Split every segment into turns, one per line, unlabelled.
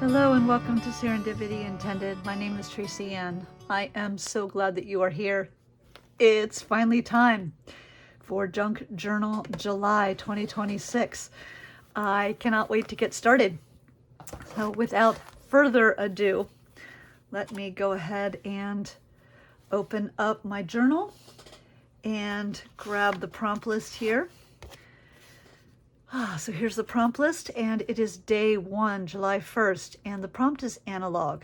Hello and welcome to Serendipity Intended. My name is Tracy Ann. I am so glad that you are here. It's finally time for Junk Journal July 2026. I cannot wait to get started. So without further ado, let me go ahead and open up my journal and grab the prompt list here. So here's the prompt list, and it is day 1, July 1st, and the prompt is analog.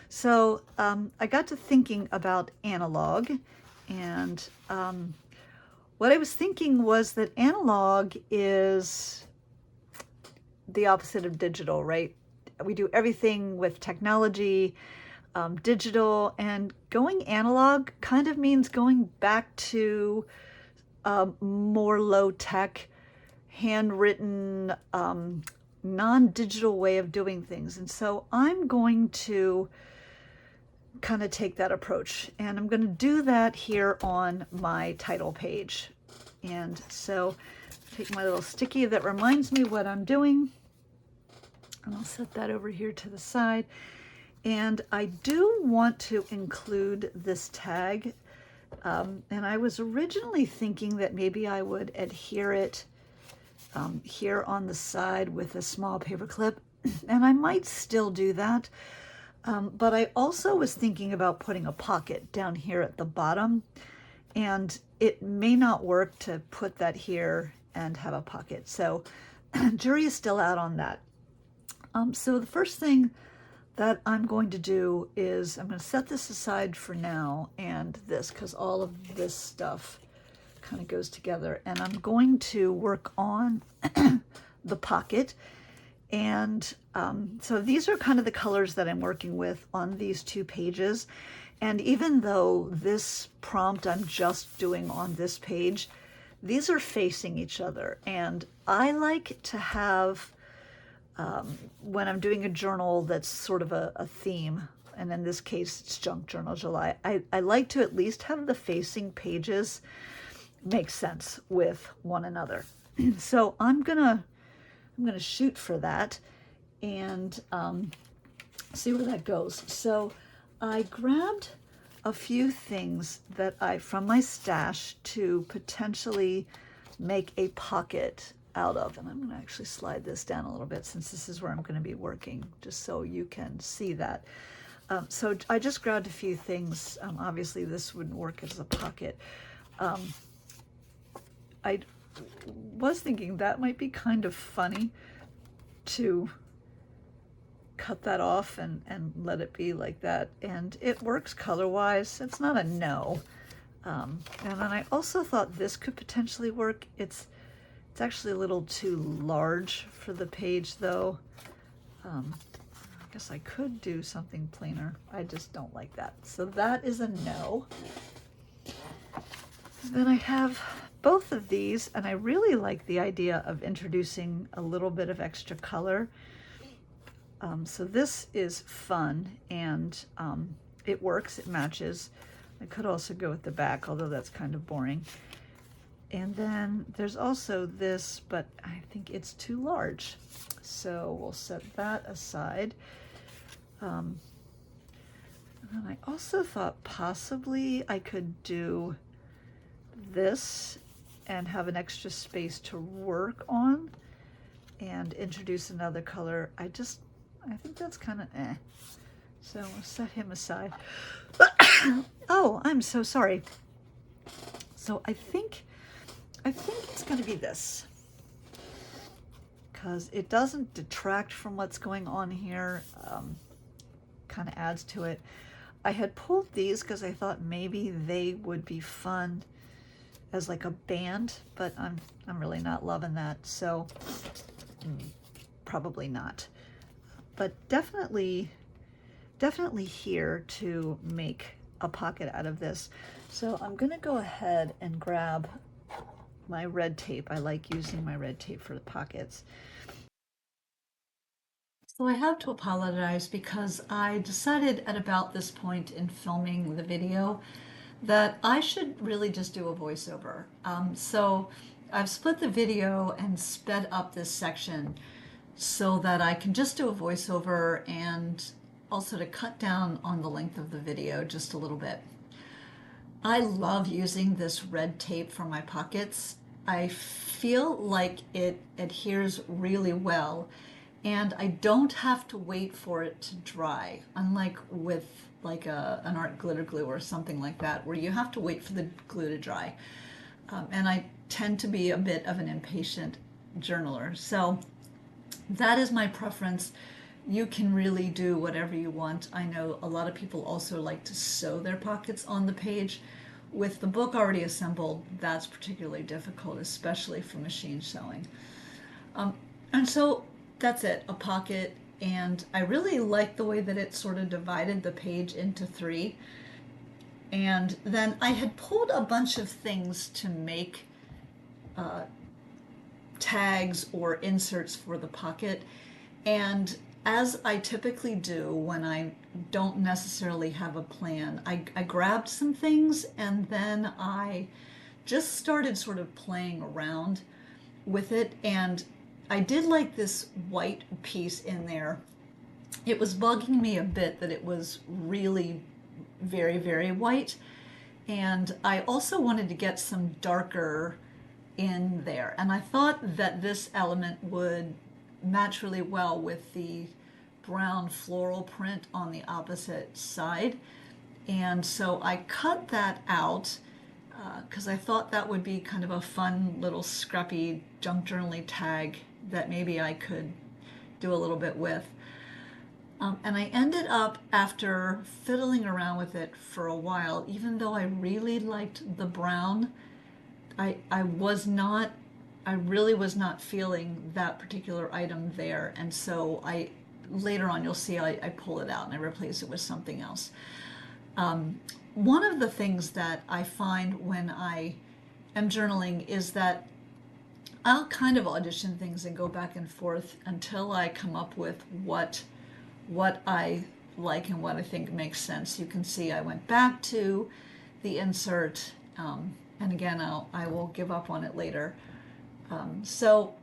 So I got to thinking about analog, and what I was thinking was that analog is the opposite of digital, right? We do everything with technology, digital, and going analog kind of means going back to more low-tech, handwritten, non-digital way of doing things. And so I'm going to kind of take that approach, and I'm going to do that here on my title page. And so take my little sticky that reminds me what I'm doing, and I'll set that over here to the side. And I do want to include this tag, and I was originally thinking that maybe I would adhere it here on the side with a small paper clip, and I might still do that. But I also was thinking about putting a pocket down here at the bottom, and it may not work to put that here and have a pocket. So jury is still out on that. So the first thing that I'm going to do is I'm going to set this aside for now, and this, because all of this stuff kind of goes together, and I'm going to work on the pocket. And so these are kind of the colors that I'm working with on these 2 pages. And even though this prompt I'm just doing on this page, these are facing each other. And I like to have, when I'm doing a journal that's sort of a theme, and in this case it's Junk Journal July, I like to at least have the facing pages make sense with one another. So I'm gonna shoot for that and see where that goes. So I grabbed a few things that from my stash to potentially make a pocket out of, and I'm going to actually slide this down a little bit since this is where I'm going to be working, just so you can see that. So I just grabbed a few things. Obviously this wouldn't work as a pocket. I was thinking that might be kind of funny to cut that off and let it be like that, and it works color-wise. It's not a no. And then I also thought this could potentially work. It's actually a little too large for the page, though. I guess I could do something plainer. I just don't like that. So that is a no. Then I have both of these, and I really like the idea of introducing a little bit of extra color. So this is fun, and it works, it matches. I could also go with the back, although that's kind of boring. And then there's also this, but I think it's too large. So we'll set that aside. And then I also thought possibly I could do this and have an extra space to work on and introduce another color. I think that's kind of eh. So we'll set him aside. Oh, I'm so sorry. So I think it's going to be this, because it doesn't detract from what's going on here. Kind of adds to it. I had pulled these because I thought maybe they would be fun as like a band, but I'm really not loving that, so probably not. But definitely here to make a pocket out of this. So I'm gonna go ahead and grab my red tape. I like using my red tape for the pockets. So I have to apologize because I decided at about this point in filming the video that I should really just do a voiceover. So I've split the video and sped up this section so that I can just do a voiceover and also to cut down on the length of the video just a little bit. I love using this red tape for my pockets. I feel like it adheres really well, and I don't have to wait for it to dry, unlike with like an art glitter glue or something like that, where you have to wait for the glue to dry. And I tend to be a bit of an impatient journaler. So that is my preference. You can really do whatever you want. I know a lot of people also like to sew their pockets on the page. With the book already assembled, that's particularly difficult, especially for machine sewing. And so that's it, a pocket. And I really like the way that it sort of divided the page into three. And then I had pulled a bunch of things to make tags or inserts for the pocket. And as I typically do when I don't necessarily have a plan, I grabbed some things and then I just started sort of playing around with it. And I did like this white piece in there. It was bugging me a bit that it was really very, very white. And I also wanted to get some darker in there. And I thought that this element would match really well with the brown floral print on the opposite side. And so I cut that out because I thought that would be kind of a fun little scrappy junk journaling tag that maybe I could do a little bit with. And I ended up, after fiddling around with it for a while, even though I really liked the brown, I really was not feeling that particular item there. And so later on, you'll see I pull it out and I replace it with something else. One of the things that I find when I am journaling is that I'll kind of audition things and go back and forth until I come up with what I like and what I think makes sense. You can see I went back to the insert, and again, I will give up on it later. So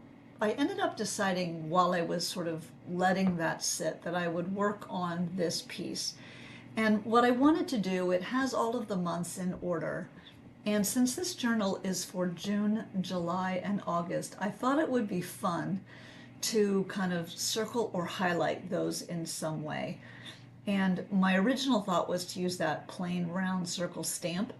I ended up deciding while I was sort of letting that sit that I would work on this piece. And what I wanted to do, it has all of the months in order. And since this journal is for June, July, and August, I thought it would be fun to kind of circle or highlight those in some way. And my original thought was to use that plain round circle stamp,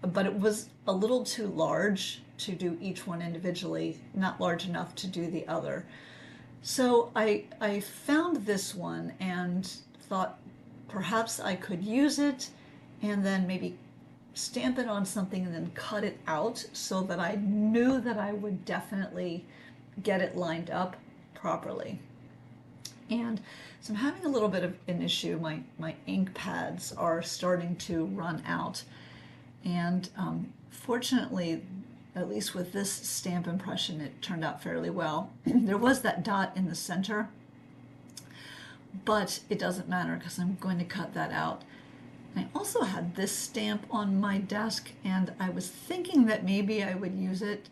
but it was a little too large to do each one individually, not large enough to do the other. So I found this one and thought perhaps I could use it and then maybe stamp it on something and then cut it out so that I knew that I would definitely get it lined up properly. And so I'm having a little bit of an issue. My ink pads are starting to run out. And fortunately, at least with this stamp impression, it turned out fairly well. There was that dot in the center, but it doesn't matter because I'm going to cut that out. I also had this stamp on my desk, and I was thinking that maybe I would use it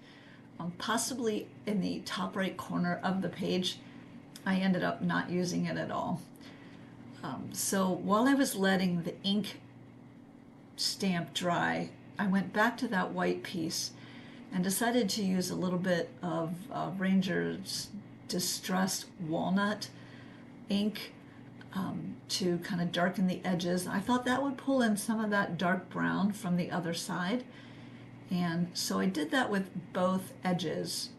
possibly in the top right corner of the page. I ended up not using it at all. So while I was letting the ink stamp dry, I went back to that white piece and decided to use a little bit of Ranger's Distressed Walnut ink to kind of darken the edges. I thought that would pull in some of that dark brown from the other side. And so I did that with both edges,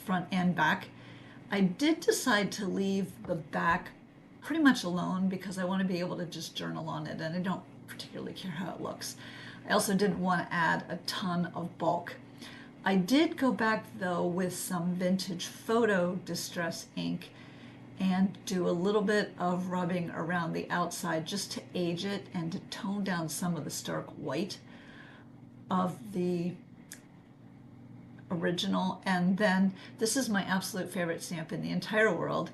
front and back. I did decide to leave the back pretty much alone because I want to be able to just journal on it, and I don't particularly care how it looks. I also didn't want to add a ton of bulk. I did go back though with some vintage photo distress ink and do a little bit of rubbing around the outside just to age it and to tone down some of the stark white of the original. And then this is my absolute favorite stamp in the entire world,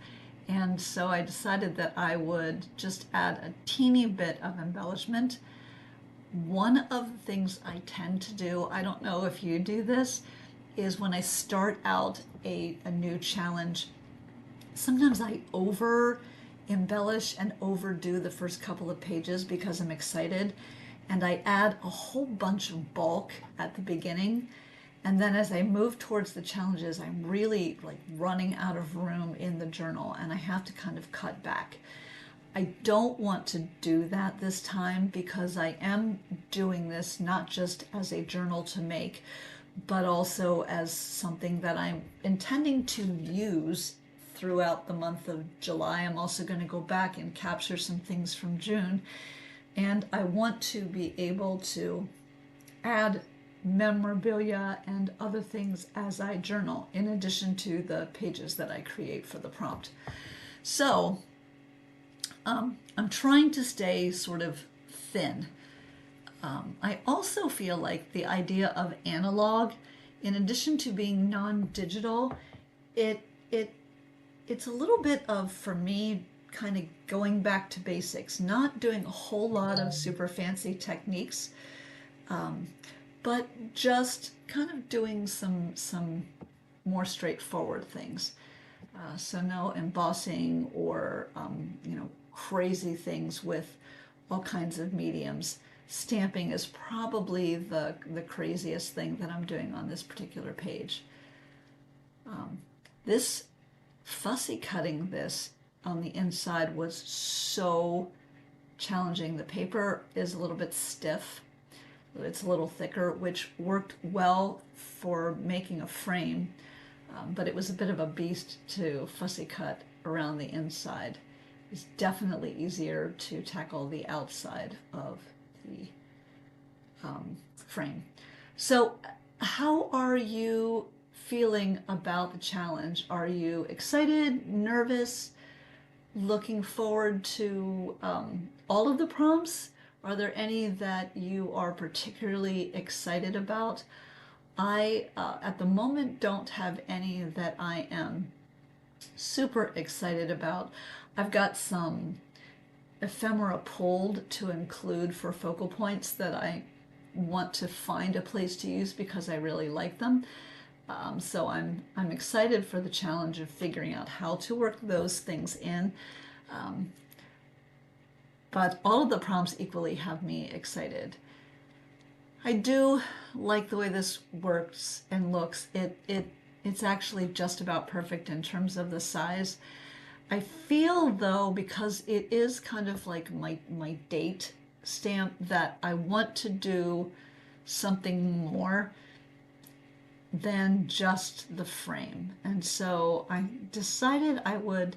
and so I decided that I would just add a teeny bit of embellishment. One of the things I tend to do, I don't know if you do this, is when I start out a new challenge, Sometimes I over embellish and overdo the first couple of pages because I'm excited, and I add a whole bunch of bulk at the beginning. And then as I move towards the challenges, I'm really like running out of room in the journal and I have to kind of cut back. I don't want to do that this time because I am doing this not just as a journal to make, but also as something that I'm intending to use throughout the month of July. I'm also going to go back and capture some things from June, and I want to be able to add memorabilia and other things as I journal, in addition to the pages that I create for the prompt. So I'm trying to stay sort of thin. I also feel like the idea of analog, in addition to being non-digital, it it's a little bit of, for me, kind of going back to basics, not doing a whole lot of super fancy techniques, but just kind of doing some more straightforward things. So no embossing or crazy things with all kinds of mediums. Stamping is probably the craziest thing that I'm doing on this particular page. This fussy cutting this on the inside was so challenging. The paper is a little bit stiff. It's a little thicker, which worked well for making a frame, but it was a bit of a beast to fussy cut around the inside. It's definitely easier to tackle the outside of the frame. So how are you feeling about the challenge? Are you excited, nervous, looking forward to all of the prompts? Are there any that you are particularly excited about? I, at the moment, don't have any that I am super excited about. I've got some ephemera pulled to include for focal points that I want to find a place to use because I really like them. So I'm excited for the challenge of figuring out how to work those things in. But all of the prompts equally have me excited. I do like the way this works and looks. It's actually just about perfect in terms of the size. I feel though, because it is kind of like my date stamp, that I want to do something more than just the frame. And so I decided I would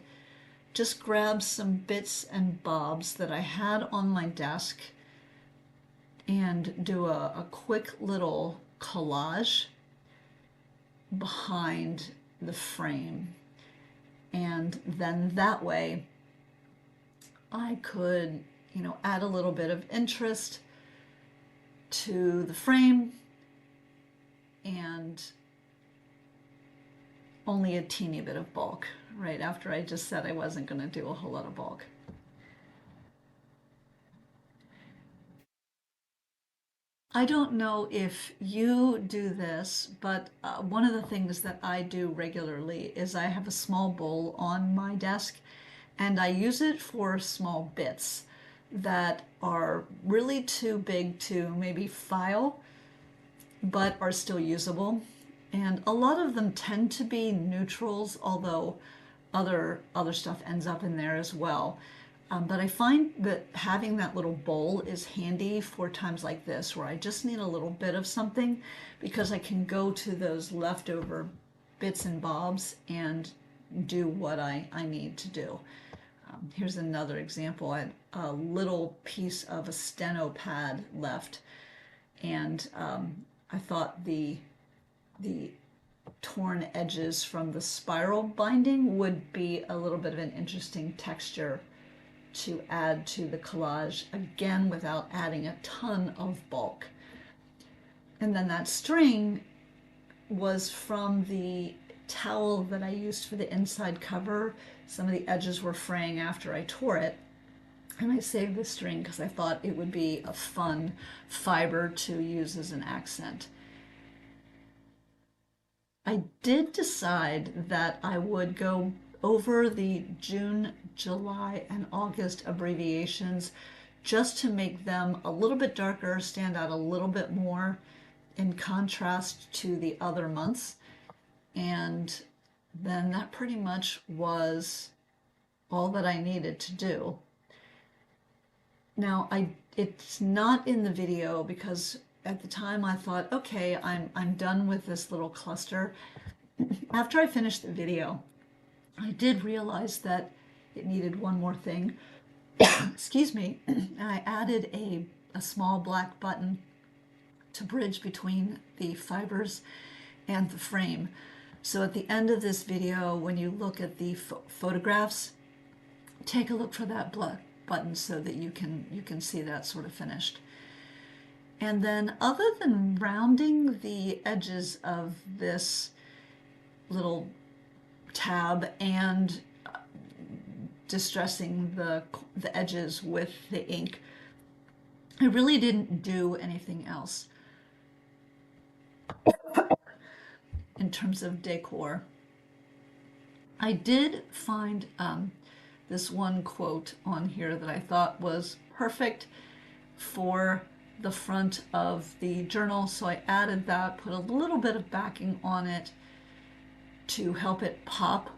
just grab some bits and bobs that I had on my desk and do a quick little collage behind the frame. And then that way I could, add a little bit of interest to the frame and only a teeny bit of bulk, right after I just said I wasn't going to do a whole lot of bulk. I don't know if you do this, but one of the things that I do regularly is I have a small bowl on my desk and I use it for small bits that are really too big to maybe file, but are still usable. And a lot of them tend to be neutrals, although other stuff ends up in there as well. But I find that having that little bowl is handy for times like this where I just need a little bit of something, because I can go to those leftover bits and bobs and do what I need to do. Here's another example. I had a little piece of a steno pad left, and I thought the torn edges from the spiral binding would be a little bit of an interesting texture to add to the collage, again without adding a ton of bulk. And then that string was from the towel that I used for the inside cover. Some of the edges were fraying after I tore it, and I saved the string because I thought it would be a fun fiber to use as an accent. I did decide that I would go over the June, July, and August abbreviations just to make them a little bit darker, stand out a little bit more in contrast to the other months. And then that pretty much was all that I needed to do. Now, it's not in the video because at the time I thought, okay, I'm done with this little cluster. After I finished the video, I did realize that it needed one more thing. Excuse me. And I added a small black button to bridge between the fibers and the frame. So at the end of this video, when you look at the photographs, take a look for that black button so that you can see that sort of finished. And then other than rounding the edges of this little tab and distressing the edges with the ink, I really didn't do anything else in terms of decor. I did find this one quote on here that I thought was perfect for the front of the journal, so I added that, put a little bit of backing on it to help it pop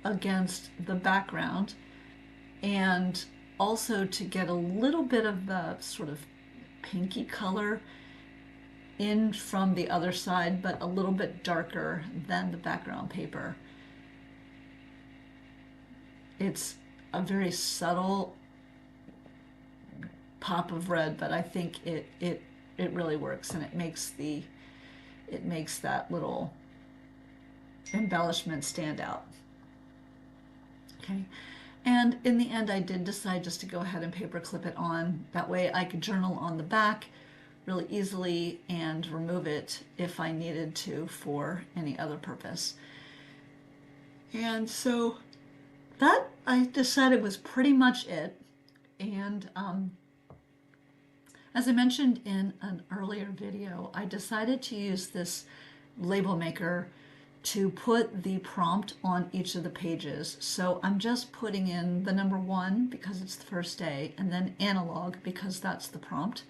against the background, and also to get a little bit of the sort of pinky color in from the other side, but a little bit darker than the background paper. It's a very subtle pop of red, but I think it really works, and it makes that little embellishment stand out. Okay, and in the end I did decide just to go ahead and paper clip it on. That way I could journal on the back really easily and remove it if I needed to for any other purpose. And so that, I decided, was pretty much it. And as I mentioned in an earlier video, I decided to use this label maker to put the prompt on each of the pages. So I'm just putting in the number 1 because it's the first day, and then analog because that's the prompt.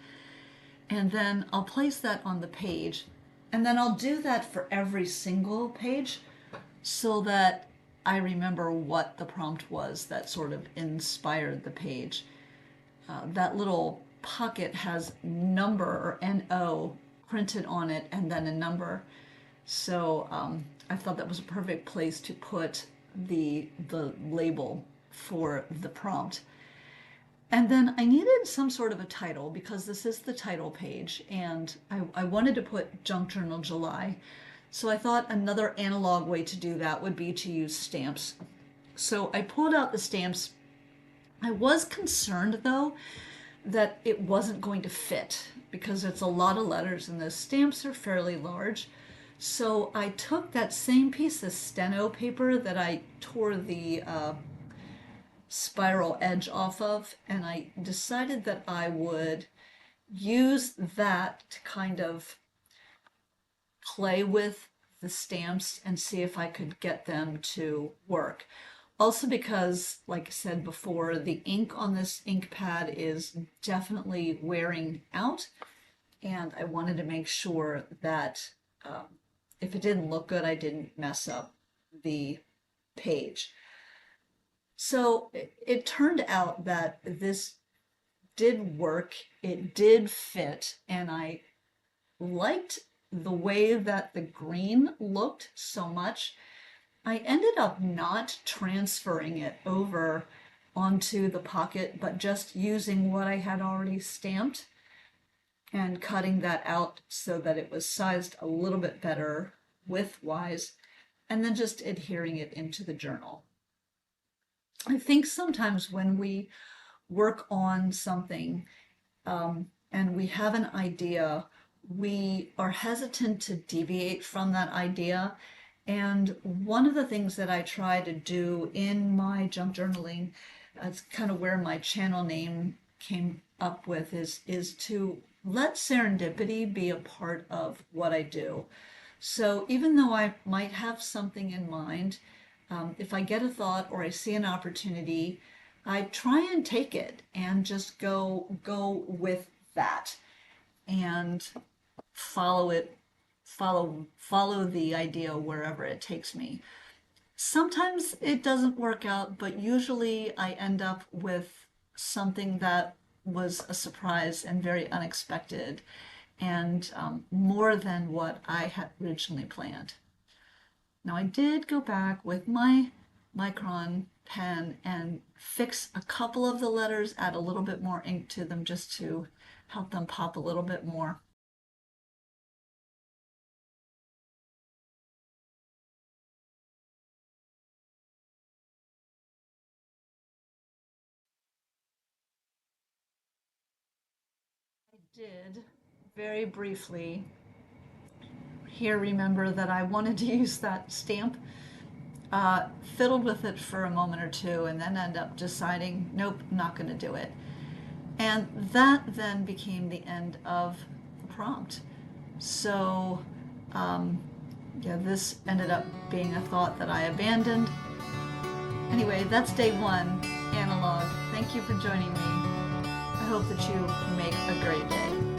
And then I'll place that on the page, and then I'll do that for every single page so that I remember what the prompt was that sort of inspired the page. That little pocket has number, or NO, printed on it, and then a number. So I thought that was a perfect place to put the label for the prompt. And then I needed some sort of a title because this is the title page, and I wanted to put Junk Journal July. So I thought another analog way to do that would be to use stamps. So I pulled out the stamps. I was concerned though that it wasn't going to fit because it's a lot of letters and the stamps are fairly large. So I took that same piece of steno paper that I tore the spiral edge off of, and I decided that I would use that to kind of play with the stamps and see if I could get them to work. Also because, like I said before, the ink on this ink pad is definitely wearing out, and I wanted to make sure that if it didn't look good, I didn't mess up the page. So it turned out that this did work, it did fit, and I liked the way that the green looked so much. I ended up not transferring it over onto the pocket, but just using what I had already stamped and cutting that out so that it was sized a little bit better width-wise, and then just adhering it into the journal. I think sometimes when we work on something and we have an idea, we are hesitant to deviate from that idea. And one of the things that I try to do in my junk journaling, that's kind of where my channel name came up with, is to let serendipity be a part of what I do. So even though I might have something in mind, If I get a thought or I see an opportunity, I try and take it and just go with that and follow it, follow the idea wherever it takes me. Sometimes it doesn't work out, but usually I end up with something that was a surprise and very unexpected and more than what I had originally planned. Now I did go back with my Micron pen and fix a couple of the letters, add a little bit more ink to them just to help them pop a little bit more. I did very briefly here remember that I wanted to use that stamp, fiddled with it for a moment or two, and then end up deciding, nope, not going to do it. And that then became the end of the prompt. So, yeah, this ended up being a thought that I abandoned. Anyway, that's day one, analog. Thank you for joining me. I hope that you make a great day.